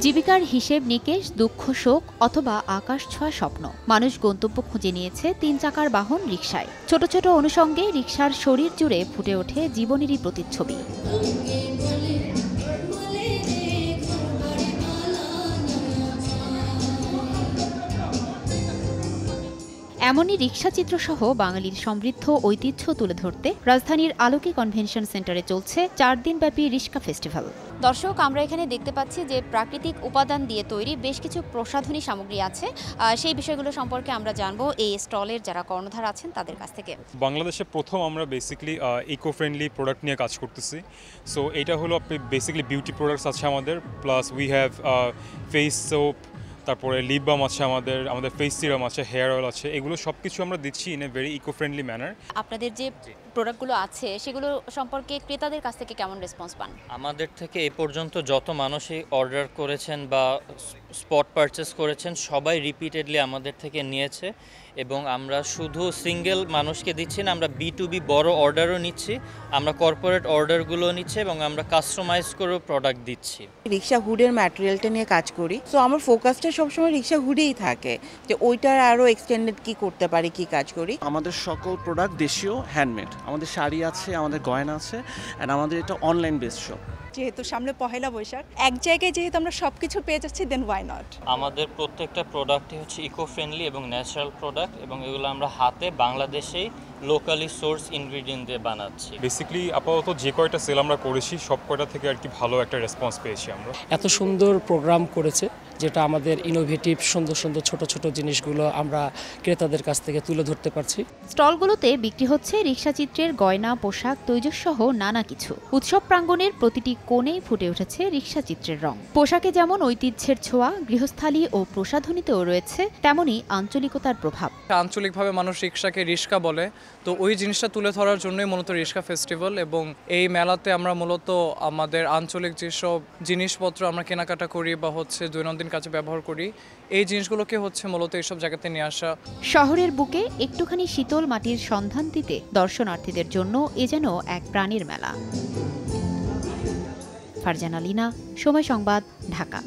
জীবিকার হিসেব নিকেশ, দুঃখ শোক অথবা আকাশ ছোঁয়া স্বপ্ন, মানুষ গন্তব্য খুঁজে নিয়েছে ৩ চাকার বাহন রিকশায়। ছোট ছোট অনুষঙ্গে রিকশার শরীর জুড়ে ফুটে ওঠে জীবনেরই প্রতিচ্ছবি। এমনই রিকশা চিত্রসহ বাঙালির সমৃদ্ধ ঐতিহ্য তুলে ধরতে রাজধানীর আলোকি কনভেনশন সেন্টারে চলছে ৪ দিনব্যাপী রিক্সা ফেস্টিভ্যাল। দর্শক, আমরা এখানে দেখতে পাচ্ছি যে প্রাকৃতিক উপাদান দিয়ে তৈরি বেশ কিছু প্রসাধনী সামগ্রী আছে। সেই বিষয়গুলো সম্পর্কে আমরা জানবো এই স্টলের যারা কর্ণধার আছেন তাদের কাছ থেকে। বাংলাদেশে প্রথম আমরা বেসিক্যালি ইকো ফ্রেন্ডলি প্রোডাক্ট নিয়ে কাজ করতেছি। সো এটা হলো বেসিক্যালি বিউটি প্রোডাক্টস আছে আমাদের, plus we have face soap, তারপরে লিপ বাম আছে আমাদের ফেস সিরাম আছে, হেয়ার অয়েল আছে। এগুলো সব কিছু আমরা দিচ্ছি in a very eco friendly manner. আপনাদের যে প্রোডাক্টগুলো আছে সেগুলো সম্পর্কে ক্রেতাদের কাছ থেকে কেমন রেসপন্স পান? আমাদের থেকে এ পর্যন্ত যত মানুষই অর্ডার করেছেন বা স্পট পারচেস করেছেন সবাই রিপিটেডলি আমাদের থেকে নিয়েছে, এবং আমরা শুধু সিঙ্গেল মানুষকে দিচ্ছি না, আমরা B2B বড় অর্ডারও নিচ্ছি, আমরা কর্পোরেট অর্ডারগুলো নিচ্ছি এবং আমরা কাস্টমাইজ করেও প্রোডাক্ট দিচ্ছি। রিক্সা হুডের ম্যাটেরিয়ালটা নিয়ে কাজ করি, সো আমার ফোকাসটা সবসময় রিক্সা হুডেই থাকে যে ওইটার আরও এক্সটেন্ডেড কি করতে পারি, কি কাজ করি। আমাদের সকল প্রোডাক্ট দেশীয়, হ্যান্ডমেড। আমাদের শাড়ি আছে, আমাদের গয়না আছে, অ্যান্ড আমাদের এটা অনলাইন বেসড শপ। যেহেতু সামনে পহেলা বৈশাখ, এক জায়গায় যেহেতু আমরা সবকিছু পেয়ে যাচ্ছি, দেন ওয়াই নট। আমাদের প্রত্যেকটা প্রোডাক্টই হচ্ছে ইকো ফ্রেন্ডলি এবং ন্যাচারাল প্রোডাক্ট, এবং এগুলো আমরা হাতে বাংলাদেশেই লোকালি সোর্স ইনগ্রিডিয়েন্ট দিয়ে বানাচ্ছি। বেসিক্যালি আপাতত যে কয়টা সেল আমরা করেছি সব কয়টা থেকে আর কি ভালো একটা রেসপন্স পেয়েছি আমরা। এত সুন্দর প্রোগ্রাম করেছে, যেটা আমাদের ইনোভেটিভ সুন্দর সুন্দর ছোট ছোট জিনিসগুলো আমরা ক্রেতাদের কাছ থেকে তুলে ধরতে পারছি। স্টলগুলোতে বিক্রি হচ্ছে রিকশা চিত্রের গয়না, পোশাক, তৈজসসহ নানা কিছু। উৎসব প্রাঙ্গণের প্রতিটি কোণেই ফুটে উঠেছে রিকশা চিত্রের রং। পোশাকে যেমন ঐতিহ্যের ছোঁয়া, গৃহস্থালী ও প্রসাধনীতেও রয়েছে তেমনই আঞ্চলিকতার প্রভাব। আঞ্চলিকভাবে মানুষ রিকশাকে রিস্কা বলে, তো ওই জিনিসটা তুলে ধরার জন্যই মূলত রিক্সা ফেস্টিভ্যাল। এবং এই মেলাতে আমরা মূলত আমাদের আঞ্চলিক যেসব জিনিসপত্র আমরা কেনাকাটা করি বা হচ্ছে দৈনন্দিন কাজে ব্যবহার করি, এই জিনিসগুলোকে হচ্ছে মূলত এইসব জায়গাতে নিয়ে আসা। শহরের বুকে একটুখানি শীতল মাটির সন্ধান দিতে দর্শনার্থীদের জন্য এ যেন এক প্রাণের মেলা। ফারজানা লিনা, সময় সংবাদ, ঢাকা।